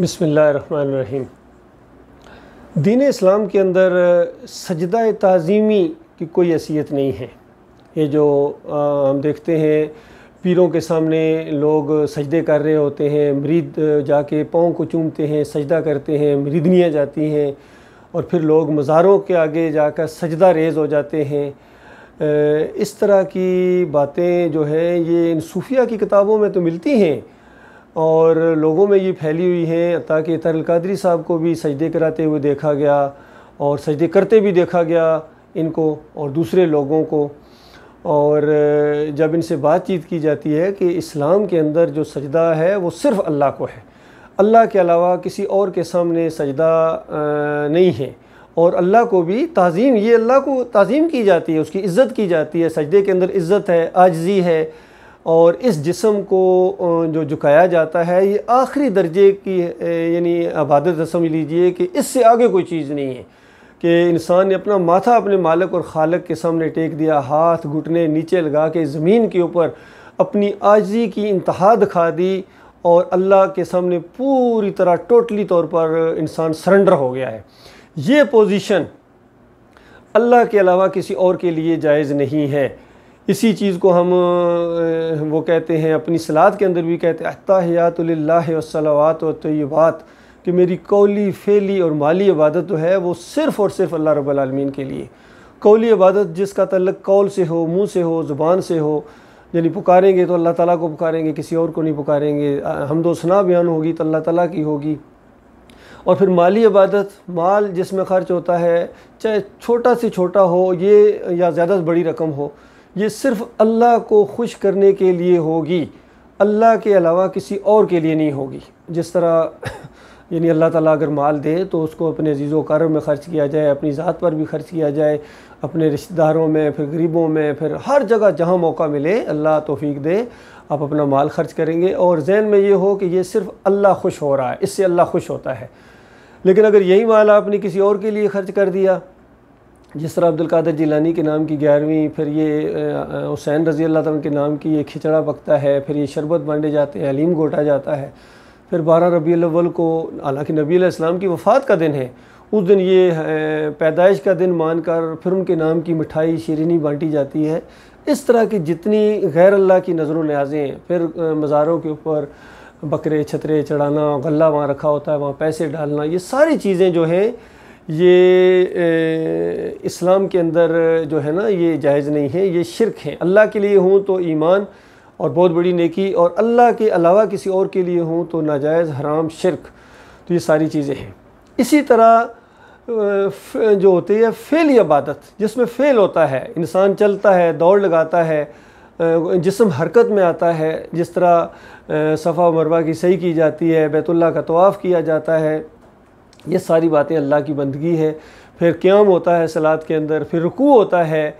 بسم اللہ الرحمن الرحیم۔ دین اسلام کے اندر سجدہ تعظیمی کی کوئی حیثیت نہیں ہے۔ یہ جو ہم دیکھتے ہیں پیروں کے سامنے لوگ سجدے کر رہے ہوتے ہیں، مرید جا کے پاؤں کو چومتے ہیں، سجدہ کرتے ہیں، مریدنیاں جاتی ہیں، اور پھر لوگ مزاروں کے آگے جا کر سجدہ ریز ہو جاتے ہیں۔ اس طرح کی باتیں جو ہیں یہ ان صوفیہ کی کتابوں میں تو ملتی ہیں اور لوگوں میں یہ پھیلی ہوئی ہیں، حتیٰ کہ طاہر القادری صاحب کو بھی سجدے کراتے ہوئے دیکھا گیا اور سجدے کرتے بھی دیکھا گیا ان کو اور دوسرے لوگوں کو۔ اور جب ان سے بات چیت کی جاتی ہے کہ اسلام کے اندر جو سجدہ ہے وہ صرف اللہ کو ہے، اللہ کے علاوہ کسی اور کے سامنے سجدہ نہیں ہے، اور اللہ کو بھی تعظیم، یہ اللہ کو تعظیم کی جاتی ہے، اس کی عزت کی جاتی ہے۔ سجدے کے اندر عزت ہے، عاجزی ہے، اور اس جسم کو جو جھکایا جاتا ہے یہ آخری درجے کی یعنی عبادت سمجھ لیجئے کہ اس سے آگے کوئی چیز نہیں ہے کہ انسان نے اپنا ماتھا اپنے مالک اور خالق کے سامنے ٹیک دیا، ہاتھ گھٹنے نیچے لگا کے زمین کے اوپر اپنی عاجزی کی انتہا دکھا دی، اور اللہ کے سامنے پوری طرح ٹوٹلی طور پر انسان سرنڈر ہو گیا ہے۔ یہ پوزیشن اللہ کے علاوہ کسی اور کے لیے جائز نہیں ہے۔ اسی چیز کو ہم وہ کہتے ہیں اپنی صلات کے اندر بھی کہتے ہیں التحیات للہ والصلوات والطیبات، کہ میری قولی، فعلی اور مالی عبادت جو ہے وہ صرف اور صرف اللہ رب العالمین کے لیے۔ قولی عبادت جس کا تعلق قول سے ہو، منہ سے ہو، زبان سے ہو، یعنی پکاریں گے تو اللہ تعالیٰ کو پکاریں گے، کسی اور کو نہیں پکاریں گے، حمد و ثنا بیان ہوگی تو اللہ تعالیٰ کی ہوگی۔ اور پھر مالی عبادت، مال جس میں خرچ ہوتا ہے چاہے چھوٹا سے چھوٹا ہو یہ یا زیادہ سے بڑی رقم ہو، یہ صرف اللہ کو خوش کرنے کے لیے ہوگی، اللہ کے علاوہ کسی اور کے لیے نہیں ہوگی۔ جس طرح یعنی اللہ تعالیٰ اگر مال دے تو اس کو اپنے عزیز و اقارب میں خرچ کیا جائے، اپنی ذات پر بھی خرچ کیا جائے، اپنے رشتہ داروں میں، پھر غریبوں میں، پھر ہر جگہ جہاں موقع ملے اللہ توفیق دے آپ اپنا مال خرچ کریں گے، اور ذہن میں یہ ہو کہ یہ صرف اللہ خوش ہو رہا ہے، اس سے اللہ خوش ہوتا ہے۔ لیکن اگر یہی مال آپ نے کسی اور کے لیے خرچ کر دیا، جس طرح عبد القادر جیلانی کے نام کی 11ویں، پھر یہ حسین رضی اللہ تعالیٰ کے نام کی یہ کھچڑا پکتا ہے، پھر یہ شربت بانٹے جاتے ہیں، حلیم گھوٹا جاتا ہے، پھر 12 ربیع الاول کو حالانکہ نبی علیہ السلام کی وفات کا دن ہے، اس دن یہ پیدائش کا دن مان کر پھر ان کے نام کی مٹھائی شیرینی بانٹی جاتی ہے۔ اس طرح کی جتنی غیر اللہ کی نظر و نیازیں ہیں، پھر مزاروں کے اوپر بکرے چھترے چڑھانا، غلہ وہاں رکھا ہوتا ہے وہاں پیسے ڈالنا، یہ ساری چیزیں جو ہیں یہ اسلام کے اندر جو ہے نا یہ جائز نہیں ہے، یہ شرک ہے۔ اللہ کے لیے ہوں تو ایمان اور بہت بڑی نیکی، اور اللہ کے علاوہ کسی اور کے لیے ہوں تو ناجائز، حرام، شرک، تو یہ ساری چیزیں ہیں۔ اسی طرح جو ہوتی ہے فعلی عبادت، جس میں فعل ہوتا ہے، انسان چلتا ہے، دوڑ لگاتا ہے، جسم حرکت میں آتا ہے، جس طرح صفا و مروہ کی سعی کی جاتی ہے، بیت اللہ کا طواف کیا جاتا ہے، یہ ساری باتیں اللہ کی بندگی ہے۔ پھر قیام ہوتا ہے صلات کے اندر، پھر رکوع ہوتا ہے،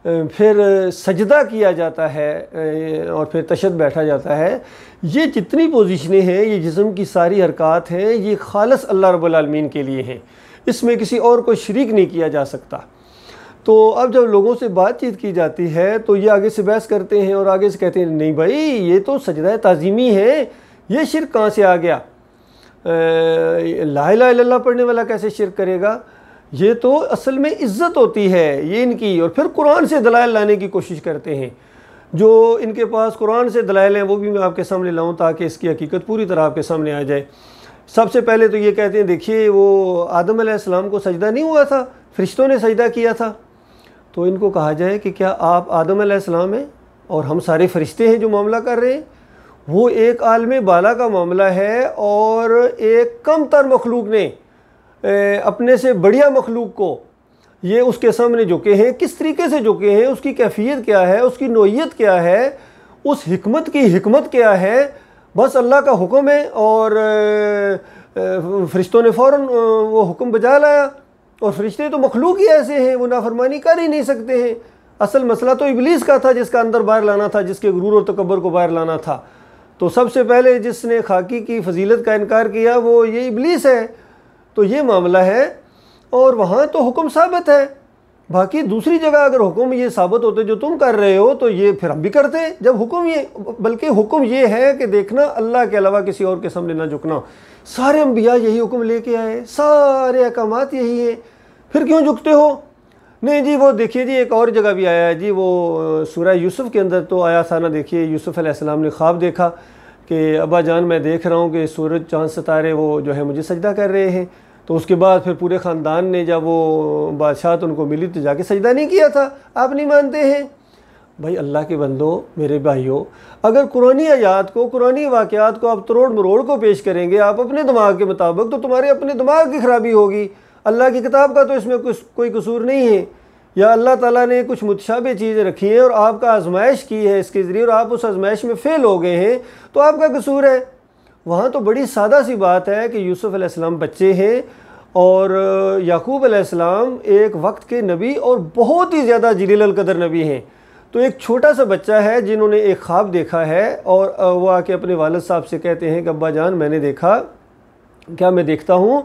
پھر سجدہ کیا جاتا ہے، اور پھر تشہد بیٹھا جاتا ہے۔ یہ جتنی پوزیشنیں ہیں، یہ جسم کی ساری حرکات ہیں، یہ خالص اللہ رب العالمین کے لیے ہیں، اس میں کسی اور کو شریک نہیں کیا جا سکتا۔ تو اب جب لوگوں سے بات چیت کی جاتی ہے تو یہ آگے سے بحث کرتے ہیں اور آگے سے کہتے ہیں نہیں بھائی یہ تو سجدہ تعظیمی ہے، یہ شرک کہاں سے آ گیا؟ لا الہ الا اللہ پڑھنے والا کیسے شرک کرے گا؟ یہ تو اصل میں عزت ہوتی ہے یہ ان کی۔ اور پھر قرآن سے دلائل لانے کی کوشش کرتے ہیں، جو ان کے پاس قرآن سے دلائل ہیں وہ بھی میں آپ کے سامنے لاؤں تاکہ اس کی حقیقت پوری طرح آپ کے سامنے آ جائے۔ سب سے پہلے تو یہ کہتے ہیں دیکھیے وہ آدم علیہ السلام کو سجدہ نہیں ہوا تھا، فرشتوں نے سجدہ کیا تھا۔ تو ان کو کہا جائے کہ کیا آپ آدم علیہ السلام ہیں اور ہم سارے فرشتے ہیں جو معاملہ کر رہے ہیں؟ وہ ایک عالم بالا کا معاملہ ہے، اور ایک کم تر مخلوق نے اپنے سے بڑھیا مخلوق کو یہ اس کے سامنے جھکے ہیں۔ کس طریقے سے جھکے ہیں، اس کی کیفیت کیا ہے، اس کی نوعیت کیا ہے، اس حکمت کی حکمت کیا ہے؟ بس اللہ کا حکم ہے اور فرشتوں نے فوراً وہ حکم بجا لایا، اور فرشتے تو مخلوق ہی ایسے ہیں، وہ نافرمانی کر ہی نہیں سکتے ہیں۔ اصل مسئلہ تو ابلیس کا تھا، جس کا اندر باہر لانا تھا، جس کے غرور اور تکبر کو باہر لانا تھا۔ تو سب سے پہلے جس نے خاکی کی فضیلت کا انکار کیا وہ یہ ابلیس ہے۔ تو یہ معاملہ ہے، اور وہاں تو حکم ثابت ہے باقی دوسری جگہ اگر حکم یہ ثابت ہوتے جو تم کر رہے ہو تو یہ پھر ہم بھی کرتے، جب حکم یہ، بلکہ حکم یہ ہے کہ دیکھنا اللہ کے علاوہ کسی اور کے سامنے نہ جھکنا۔ سارے انبیاء یہی حکم لے کے آئے، سارے احکامات یہی ہیں، پھر کیوں جھکتے ہو؟ نہیں جی وہ دیکھیے جی ایک اور جگہ بھی آیا ہے جی، وہ سورہ یوسف کے اندر تو آیا تھا نا، دیکھیے یوسف علیہ السلام نے خواب دیکھا کہ ابا جان میں دیکھ رہا ہوں کہ سورج چاند ستارے وہ جو ہے مجھے سجدہ کر رہے ہیں۔ تو اس کے بعد پھر پورے خاندان نے جب وہ بادشاہت ان کو ملی تو جا کے سجدہ نہیں کیا تھا، آپ نہیں مانتے ہیں؟ بھائی اللہ کے بندو، میرے بھائیوں، اگر قرآنی آیات کو، قرآنی واقعات کو آپ تروڑ مروڑ کو پیش کریں گے آپ اپنے دماغ کے مطابق تو تمہارے اپنے دماغ کی خرابی ہوگی۔ اللہ کی کتاب کا تو اس میں کوئی قصور نہیں ہے، یا اللہ تعالیٰ نے کچھ متشابہ چیزیں رکھی ہیں اور آپ کا آزمائش کی ہے اس کے ذریعے اور آپ اس آزمائش میں فیل ہو گئے ہیں تو آپ کا قصور ہے۔ وہاں تو بڑی سادہ سی بات ہے کہ یوسف علیہ السلام بچے ہیں اور یعقوب علیہ السلام ایک وقت کے نبی اور بہت ہی زیادہ جلیل القدر نبی ہیں۔ تو ایک چھوٹا سا بچہ ہے جنہوں نے ایک خواب دیکھا ہے اور وہ آ کے اپنے والد صاحب سے کہتے ہیں کہ ابا جان میں نے دیکھا، کیا میں دیکھتا ہوں،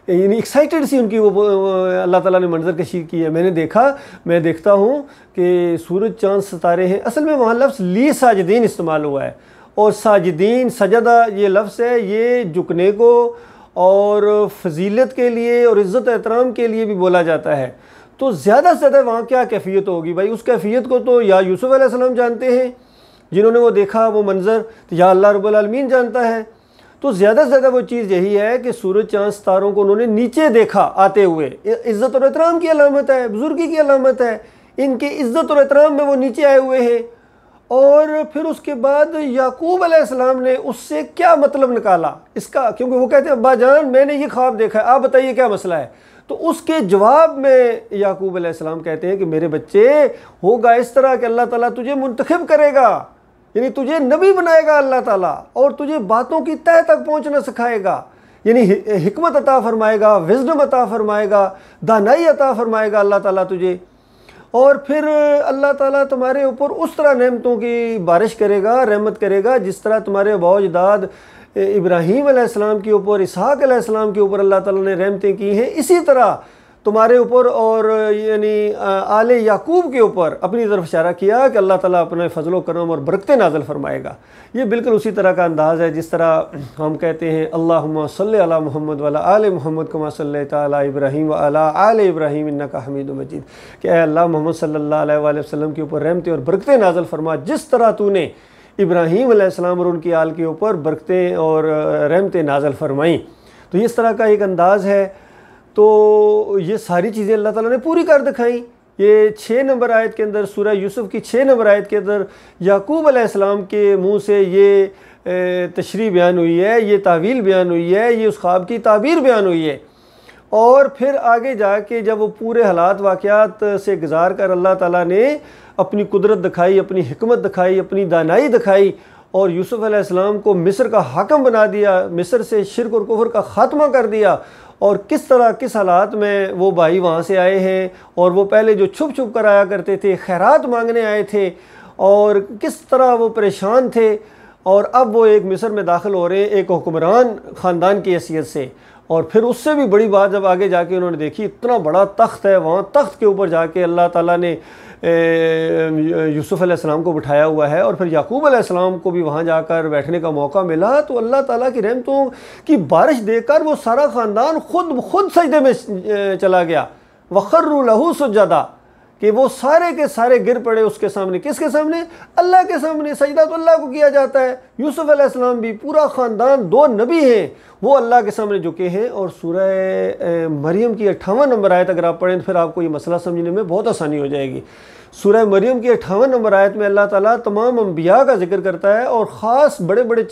یعنی ایکسائٹڈ سی ان کی وہ اللہ تعالیٰ نے منظر کشی کی ہے، میں دیکھتا ہوں کہ سورج چاند ستارے ہیں۔ اصل میں وہاں لفظ لی ساجدین استعمال ہوا ہے، اور ساجدین سجدہ یہ لفظ ہے، یہ جھکنے کو اور فضیلت کے لیے اور عزت احترام کے لیے بھی بولا جاتا ہے۔ تو زیادہ سے زیادہ وہاں کیا کیفیت ہوگی بھائی؟ اس کیفیت کو تو یا یوسف علیہ السلام جانتے ہیں جنہوں نے وہ دیکھا وہ منظر، یا اللہ رب العالمین جانتا ہے۔ تو زیادہ سے زیادہ وہ چیز یہی ہے کہ سورج چاند ستاروں کو انہوں نے نیچے دیکھا آتے ہوئے، عزت اور احترام کی علامت ہے، بزرگی کی علامت ہے، ان کے عزت اور احترام میں وہ نیچے آئے ہوئے ہیں۔ اور پھر اس کے بعد یعقوب علیہ السلام نے اس سے کیا مطلب نکالا اس کا، کیونکہ وہ کہتے ہیں ابا جان میں نے یہ خواب دیکھا ہے، آپ بتائیے کیا مسئلہ ہے؟ تو اس کے جواب میں یعقوب علیہ السلام کہتے ہیں کہ میرے بچے ہوگا اس طرح کہ اللہ تعالیٰ تجھے منتخب کرے گا، یعنی تجھے نبی بنائے گا اللہ تعالیٰ، اور تجھے باتوں کی تہ تک پہنچنا سکھائے گا، یعنی حکمت عطا فرمائے گا، وزڈم عطا فرمائے گا، دانائی عطا فرمائے گا اللہ تعالیٰ تجھے، اور پھر اللہ تعالیٰ تمہارے اوپر اس طرح نعمتوں کی بارش کرے گا، رحمت کرے گا جس طرح تمہارے آباء و اجداد ابراہیم علیہ السلام کے اوپر، اسحاق علیہ السلام کے اوپر اللہ تعالیٰ نے رحمتیں کی ہیں، اسی طرح تمہارے اوپر اور یعنی آل یعقوب کے اوپر اپنی طرف اشارہ کیا کہ اللہ تعالیٰ اپنے فضل و کرم اور برکتیں نازل فرمائے گا۔ یہ بالکل اسی طرح کا انداز ہے جس طرح ہم کہتے ہیں اللہم صلی علی محمد وعلی آل محمد کما صلیت علی ابراہیم وعلی آل ابراہیم انک حمید مجید، کہ اے اللہ محمد صلی اللہ علیہ وآلہ وسلم کے اوپر رحمتیں اور برکتیں نازل فرما جس طرح تو نے ابراہیم علیہ السلام اور ان کی آل کے اوپر برکتیں اور رحمتیں نازل فرمائیں۔ تو یہ اس طرح کا ایک انداز ہے۔ تو یہ ساری چیزیں اللہ تعالیٰ نے پوری کر دکھائیں۔ یہ 6 نمبر آیت کے اندر، سورہ یوسف کی 6 نمبر آیت کے اندر یعقوب علیہ السلام کے منہ سے یہ تشریح بیان ہوئی ہے، یہ تعویل بیان ہوئی ہے، یہ اس خواب کی تعبیر بیان ہوئی ہے۔ اور پھر آگے جا کے جب وہ پورے حالات واقعات سے گزار کر اللہ تعالیٰ نے اپنی قدرت دکھائی، اپنی حکمت دکھائی، اپنی دانائی دکھائی اور یوسف علیہ السلام کو مصر کا حاکم بنا دیا، مصر سے شرک اور کفر کا خاتمہ کر دیا، اور کس طرح کس حالات میں وہ بھائی وہاں سے آئے ہیں، اور وہ پہلے جو چھپ چھپ کر آیا کرتے تھے خیرات مانگنے آئے تھے، اور کس طرح وہ پریشان تھے، اور اب وہ ایک مصر میں داخل ہو رہے ہیں ایک حکمران خاندان کی حیثیت سے۔ اور پھر اس سے بھی بڑی بات جب آگے جا کے انہوں نے دیکھی، اتنا بڑا تخت ہے وہاں، تخت کے اوپر جا کے اللہ تعالیٰ نے یوسف علیہ السلام کو بٹھایا ہوا ہے، اور پھر یعقوب علیہ السلام کو بھی وہاں جا کر بیٹھنے کا موقع ملا، تو اللہ تعالیٰ کی رحمتوں کی بارش دیکھ کر وہ سارا خاندان خود سجدے میں چلا گیا، وَخَرُّوا لَهُ سُجَّدًا، کہ وہ سارے کے سارے گر پڑے اس کے سامنے۔ کس کے سامنے؟ اللہ کے سامنے۔ سجدہ تو اللہ کو کیا جاتا ہے۔ یوسف علیہ السلام بھی، پورا خاندان، 2 نبی ہیں، وہ اللہ کے سامنے جھکے ہیں۔ اور سورہ مریم کی 58 نمبر آیت اگر آپ پڑھیں تو پھر آپ کو یہ مسئلہ سمجھنے میں بہت آسانی ہو جائے گی۔ سورہ مریم کی 58 نمبر آیت میں اللہ تعالیٰ تمام انبیاء کا ذکر کرتا ہے، اور خاص بڑے بڑے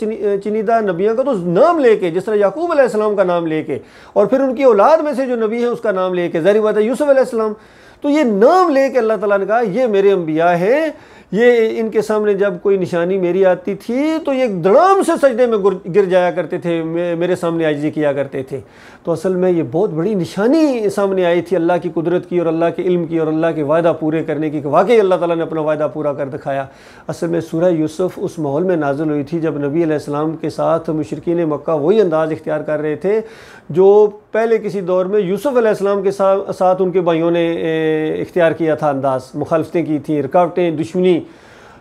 چنیدہ نبیوں کا تو نام لے کے، جس طرح یعقوب علیہ السلام کا نام لے کے، اور پھر ان کی اولاد میں سے جو نبی ہیں اس کا نام لے کے، ظاہر بات ہے یوسف علیہ السلام، تو یہ نام لے کے اللہ تعالیٰ نے کہا یہ میرے انبیاء ہیں، یہ ان کے سامنے جب کوئی نشانی میری آتی تھی تو یہ دڑام سے سجدے میں گر جایا کرتے تھے، میرے سامنے عاجزی کیا کرتے تھے۔ تو اصل میں یہ بہت بڑی نشانی سامنے آئی تھی اللہ کی قدرت کی اور اللہ کے علم کی اور اللہ کے وعدہ پورے کرنے کی، کہ واقعی اللہ تعالیٰ نے اپنا وعدہ پورا کر دکھایا۔ اصل میں سورہ یوسف اس ماحول میں نازل ہوئی تھی جب نبی علیہ السلام کے ساتھ مشرکین مکہ وہی انداز اختیار کر رہے تھے جو پہلے کسی دور میں یوسف علیہ السلام کے ساتھ ان کے بھائیوں نے اختیار کیا تھا، انداز مخالفتیں کی تھیں، رکاوٹیں، دشمنی۔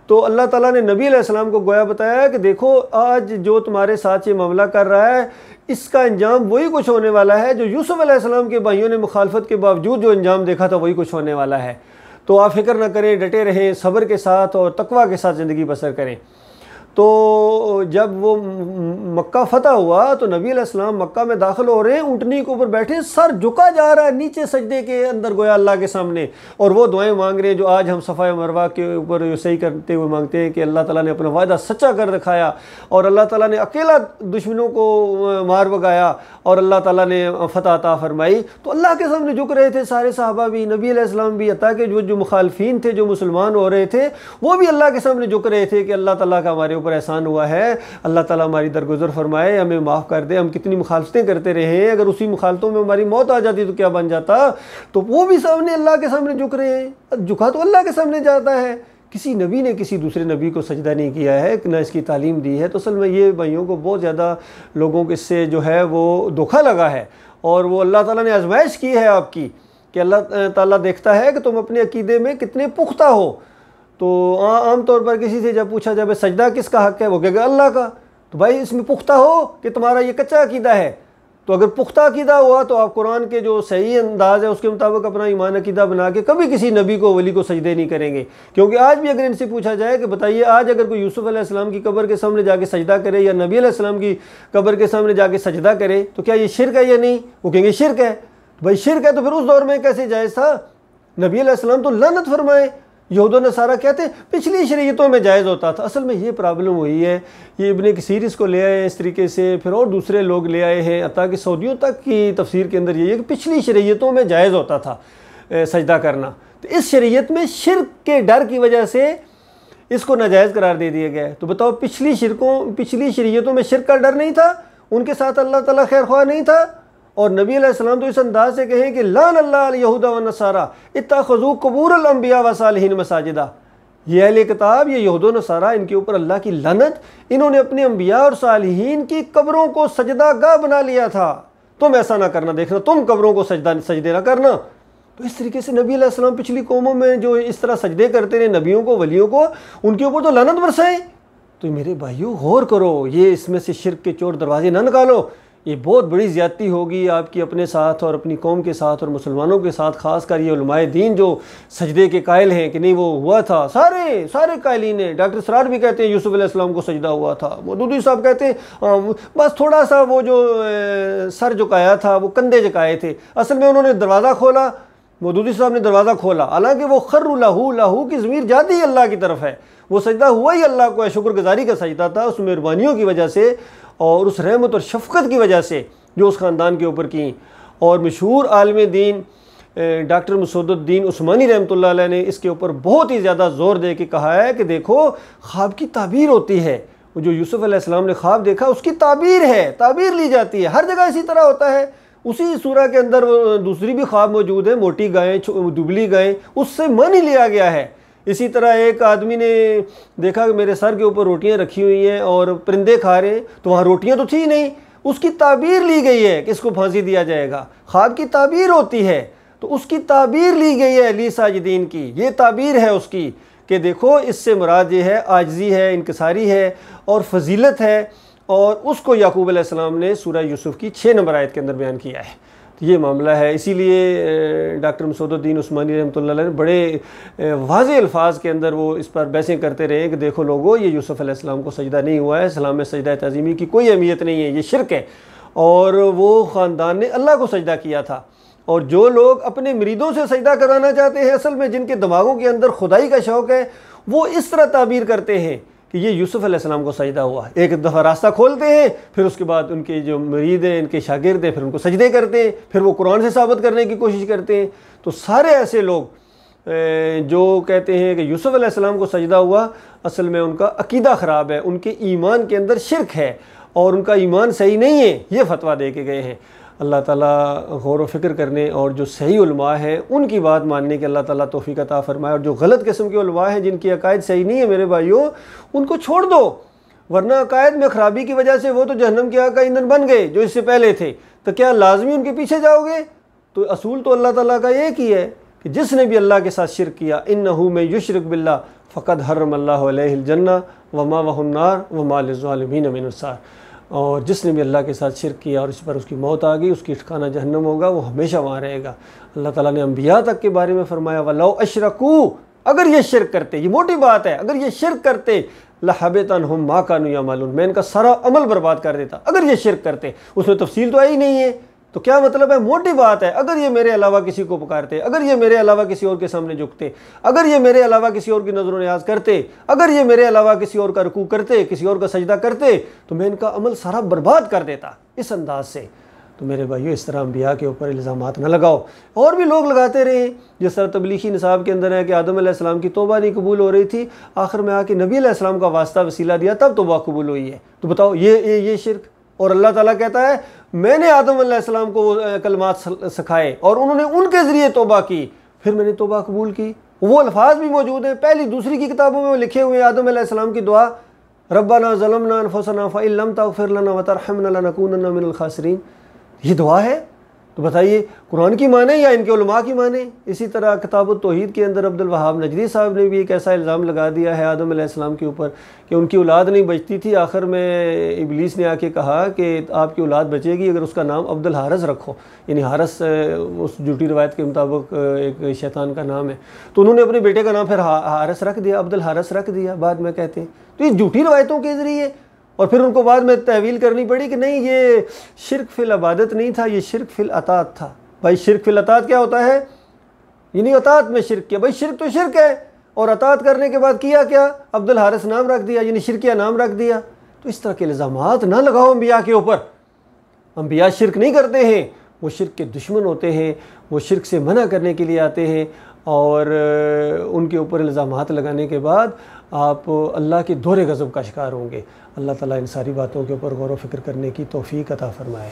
تو اللہ تعالیٰ نے نبی علیہ السلام کو گویا بتایا کہ دیکھو آج جو تمہارے ساتھ یہ معاملہ کر رہا ہے اس کا انجام وہی کچھ ہونے والا ہے جو یوسف علیہ السلام کے بھائیوں نے مخالفت کے باوجود جو انجام دیکھا تھا وہی کچھ ہونے والا ہے۔ تو آپ فکر نہ کریں، ڈٹے رہیں، صبر کے ساتھ اور تقویٰ کے ساتھ زندگی بسر کریں۔ تو جب وہ مکہ فتح ہوا تو نبی علیہ السلام مکہ میں داخل ہو رہے ہیں، اونٹنی کے اوپر بیٹھے، سر جھکا جا رہا ہے نیچے سجدے کے اندر گویا اللہ کے سامنے، اور وہ دعائیں مانگ رہے ہیں جو آج ہم صفا مروہ کے اوپر صحیح کرتے ہوئے مانگتے ہیں کہ اللہ تعالیٰ نے اپنا وعدہ سچا کر دکھایا اور اللہ تعالیٰ نے اکیلا دشمنوں کو مار بگایا اور اللہ تعالیٰ نے فتح عطا فرمائی۔ تو اللہ کے سامنے جھک رہے تھے سارے صحابہ بھی، نبی علیہ السلام بھی، حتیٰ کہ جو مخالفین تھے، جو مسلمان ہو رہے تھے، وہ بھی اللہ کے سامنے جھک رہے تھے کہ اللہ تعالیٰ کا ہمارے اوپر احسان ہوا ہے، اللہ تعالیٰ ہماری درگزر فرمائے، ہمیں معاف کر دے، ہم کتنی مخالفتیں کرتے رہے ہیں، اگر اسی مخالفتوں میں ہماری موت آ جاتی تو کیا بن جاتا۔ تو وہ بھی سامنے اللہ کے سامنے جھک رہے ہیں، جھکا تو اللہ کے سامنے جاتا ہے۔ کسی نبی نے کسی دوسرے نبی کو سجدہ نہیں کیا ہے، نہ اس کی تعلیم دی ہے۔ تو اصل میں یہ بھائیوں کو بہت زیادہ لوگوں کے سے جو ہے وہ دھوکا لگا ہے، اور وہ اللہ تعالیٰ نے آزمائش کی ہے آپ کی کہ اللہ تعالیٰ دیکھتا ہے کہ تم اپنے عقیدے میں کتنے پختہ ہو۔ تو عام طور پر کسی سے جب پوچھا جائے سجدہ کس کا حق ہے، وہ کہے گا اللہ کا۔ تو بھائی اس میں پختہ ہو کہ تمہارا یہ کچا عقیدہ ہے؟ تو اگر پختہ عقیدہ ہوا تو آپ قرآن کے جو صحیح انداز ہے اس کے مطابق اپنا ایمان عقیدہ بنا کے کبھی کسی نبی کو ولی کو سجدے نہیں کریں گے۔ کیونکہ آج بھی اگر ان سے پوچھا جائے کہ بتائیے آج اگر کوئی یوسف علیہ السلام کی قبر کے سامنے جا کے سجدہ کرے یا نبی علیہ السلام کی قبر کے سامنے جا کے سجدہ کرے تو کیا یہ شرک ہے یا نہیں؟ وہ کہیں گے شرک ہے۔ بھائی شرک ہے تو پھر اس دور میں کیسے جائز تھا؟ نبی علیہ السلام تو لعنت فرمائے، یہود و نصارہ کہتے ہیں پچھلی شریعتوں میں جائز ہوتا تھا۔ اصل میں یہ پرابلم ہوئی ہے، یہ ابن کثیر اس کو لے آئے اس طریقے سے، پھر اور دوسرے لوگ لے آئے ہیں، حتیٰ کہ سعودیوں تک کی تفسیر کے اندر یہ ہے کہ پچھلی شریعتوں میں جائز ہوتا تھا سجدہ کرنا، تو اس شریعت میں شرک کے ڈر کی وجہ سے اس کو ناجائز قرار دے دیا گیا ہے۔ تو بتاؤ پچھلی شریعتوں میں شرک کا ڈر نہیں تھا، ان کے ساتھ اللہ تعالیٰ خیر خواہ نہیں تھا؟ اور نبی علیہ السلام تو اس انداز سے کہیں کہ لعن اللہ الیہود والنصارى اتخذوا قبور الانبیاء والصالحین مساجدا، یہ اہل کتاب، یہ یہود و نصارہ، ان کے اوپر اللہ کی لعنت، انہوں نے اپنے انبیاء اور صالحین کی قبروں کو سجدہ گاہ بنا لیا تھا۔ تم ایسا نہ کرنا، دیکھنا تم قبروں کو سجدے نہ کرنا۔ تو اس طریقے سے نبی علیہ السلام پچھلی قوموں میں جو اس طرح سجدے کرتے رہے نبیوں کو، ولیوں کو، ان کے اوپر تو لعنت برسائے۔ تو میرے بھائیوں غور کرو، یہ اس میں سے شرک کے چور دروازے نہ نکالو، یہ بہت بڑی زیادتی ہوگی آپ کی اپنے ساتھ اور اپنی قوم کے ساتھ اور مسلمانوں کے ساتھ، خاص کر یہ علماء دین جو سجدے کے قائل ہیں کہ نہیں وہ ہوا تھا، سارے قائلین ہیں۔ ڈاکٹر سرار بھی کہتے ہیں یوسف علیہ السلام کو سجدہ ہوا تھا، مودودی صاحب کہتے ہیں بس تھوڑا سا وہ جو سر جھکایا تھا، وہ کندھے جھکائے تھے، اصل میں انہوں نے دروازہ کھولا، مودودی صاحب نے دروازہ کھولا، حالانکہ وہ خر لہو کی ضمیر جاتی ہی اللہ کی طرف ہے، وہ سجدہ ہوا ہی اللہ کو ہے، شکر گزاری کا سجدہ تھا اس مہربانیوں کی وجہ سے اور اس رحمت اور شفقت کی وجہ سے جو اس خاندان کے اوپر کی۔ اور مشہور عالم دین ڈاکٹر مسعود الدین عثمانی رحمۃ اللہ علیہ نے اس کے اوپر بہت ہی زیادہ زور دے کے کہا ہے کہ دیکھو خواب کی تعبیر ہوتی ہے، وہ جو یوسف علیہ السلام نے خواب دیکھا اس کی تعبیر ہے، تعبیر لی جاتی ہے، ہر جگہ اسی طرح ہوتا ہے۔ اسی سورہ کے اندر دوسری بھی خواب موجود ہے، موٹی گائیں، دبلی گائیں، اس سے معنی لیا گیا ہے۔ اسی طرح ایک آدمی نے دیکھا کہ میرے سر کے اوپر روٹیاں رکھی ہوئی ہیں اور پرندے کھا رہے ہیں، تو وہاں روٹیاں تو تھی نہیں، اس کی تعبیر لی گئی ہے کہ اس کو پھانسی دیا جائے گا۔ خواب کی تعبیر ہوتی ہے، تو اس کی تعبیر لی گئی ہے علی ساجدین کی، یہ تعبیر ہے اس کی کہ دیکھو اس سے مراد یہ ہے عاجزی ہے، انکساری ہے اور فضیلت ہے، اور اس کو یعقوب علیہ السلام نے سورہ یوسف کی 6 نمبر آیت کے اندر بیان کیا ہے۔ یہ معاملہ ہے، اسی لیے ڈاکٹر مسعود الدین عثمانی رحمۃ اللہ علیہ نے بڑے واضح الفاظ کے اندر وہ اس پر بحثیں کرتے رہے کہ دیکھو لوگو یہ یوسف علیہ السلام کو سجدہ نہیں ہوا ہے، اسلام میں سجدہ تعظیمی کی کوئی اہمیت نہیں ہے، یہ شرک ہے، اور وہ خاندان نے اللہ کو سجدہ کیا تھا۔ اور جو لوگ اپنے مریدوں سے سجدہ کرانا چاہتے ہیں، اصل میں جن کے دماغوں کے اندر خدائی کا شوق ہے، وہ اس طرح تعبیر کرتے ہیں کہ یہ یوسف علیہ السلام کو سجدہ ہوا، ایک دفعہ راستہ کھولتے ہیں، پھر اس کے بعد ان کے جو مرید ہیں، ان کے شاگرد ہیں، پھر ان کو سجدے کرتے ہیں، پھر وہ قرآن سے ثابت کرنے کی کوشش کرتے ہیں۔ تو سارے ایسے لوگ جو کہتے ہیں کہ یوسف علیہ السلام کو سجدہ ہوا، اصل میں ان کا عقیدہ خراب ہے، ان کے ایمان کے اندر شرک ہے اور ان کا ایمان صحیح نہیں ہے، یہ فتویٰ دے کے گئے ہیں۔ اللہ تعالیٰ غور و فکر کرنے اور جو صحیح علماء ہیں ان کی بات ماننے کے اللہ تعالیٰ توفیق عطا فرمائے، اور جو غلط قسم کے علماء ہیں جن کی عقائد صحیح نہیں ہے میرے بھائیوں، ان کو چھوڑ دو، ورنہ عقائد میں خرابی کی وجہ سے وہ تو جہنم کی آگ کا ایندھن بن گئے جو اس سے پہلے تھے، تو کیا لازمی ان کے پیچھے جاؤ گے؟ تو اصول تو اللہ تعالیٰ کا ایک ہی ہے کہ جس نے بھی اللہ کے ساتھ شرک کیا، انہ من یشرک باللہ فقد حرم اللہ علیہ الجنہ ومأوہ النار وما للظالمین من انصار، اور جس نے بھی اللہ کے ساتھ شرک کیا اور اس پر اس کی موت آ گئی، اس کی ٹھکانہ جہنم ہوگا، وہ ہمیشہ وہاں رہے گا۔ اللہ تعالیٰ نے انبیاء تک کے بارے میں فرمایا وَلَوْ أَشْرَكُوا، اگر یہ شرک کرتے، یہ موٹی بات ہے، اگر یہ شرک کرتے لَحَبِطَ عَنْهُم مَّا كَانُوا يَعْمَلُونَ، میں ان کا سارا عمل برباد کر دیتا اگر یہ شرک کرتے۔ اس میں تفصیل تو آئی نہیں ہے، تو کیا مطلب ہے؟ موٹی بات ہے، اگر یہ میرے علاوہ کسی کو پکارتے، اگر یہ میرے علاوہ کسی اور کے سامنے جھکتے، اگر یہ میرے علاوہ کسی اور کی نظر و نیاز کرتے، اگر یہ میرے علاوہ کسی اور کا رکوع کرتے، کسی اور کا سجدہ کرتے، تو میں ان کا عمل سارا برباد کر دیتا اس انداز سے۔ تو میرے بھائیو، اس طرح انبیاء کے اوپر الزامات نہ لگاؤ، اور بھی لوگ لگاتے رہے، جس طرح تبلیغی نصاب کے اندر ہے کہ آدم علیہ السلام کی توبہ نہیں قبول ہو رہی تھی، آخر میں آ کے نبی علیہ السلام کا واسطہ وسیلہ دیا تب توبہ قبول ہوئی ہے۔ تو بتاؤ یہ شرک؟ اور اللہ تعالیٰ کہتا ہے میں نے آدم علیہ السلام کو کلمات سکھائے اور انہوں نے ان کے ذریعے توبہ کی، پھر میں نے توبہ قبول کی۔ وہ الفاظ بھی موجود ہیں، پہلی دوسری کی کتابوں میں وہ لکھے ہوئے ہیں، آدم علیہ السلام کی دعا ربنا ظلمنا انفسنا فإن لم تغفر لنا وترحمنا لنکونن من الخاسرین، یہ دعا ہے۔ تو بتائیے قرآن کی مانیں یا ان کے علماء کی مانیں؟ اسی طرح کتاب التوحید کے اندر عبد الوہاب نجدی صاحب نے بھی ایک ایسا الزام لگا دیا ہے آدم علیہ السلام کے اوپر کہ ان کی اولاد نہیں بچتی تھی، آخر میں ابلیس نے آ کے کہا کہ آپ کی اولاد بچے گی اگر اس کا نام عبد الحارث رکھو، یعنی حارث اس جھوٹی روایت کے مطابق ایک شیطان کا نام ہے، تو انہوں نے اپنے بیٹے کا نام پھر حارث رکھ دیا، عبد الحارث رکھ دیا بعد میں کہتے ہیں۔ تو یہ جھوٹی روایتوں کے ذریعے، اور پھر ان کو بعد میں تحویل کرنی پڑی کہ نہیں یہ شرک فی العبادت نہیں تھا، یہ شرک فی الاطاعت تھا۔ بھائی شرک فی الاطاعت کیا ہوتا ہے؟ یعنی اطاعت میں شرک کیا، بھائی شرک تو شرک ہے، اور اطاعت کرنے کے بعد کیا کیا؟ عبد الحارث نام رکھ دیا، یعنی شرکیہ نام رکھ دیا۔ تو اس طرح کے الزامات نہ لگاؤ انبیاء کے اوپر۔ انبیاء شرک نہیں کرتے ہیں، وہ شرک کے دشمن ہوتے ہیں، وہ شرک سے منع کرنے کے لیے آتے ہیں، اور ان کے اوپر الزامات لگانے کے بعد آپ اللہ کے دور غضب کا شکار ہوں گے۔ اللہ تعالیٰ ان ساری باتوں کے اوپر غور و فکر کرنے کی توفیق عطا فرمائے۔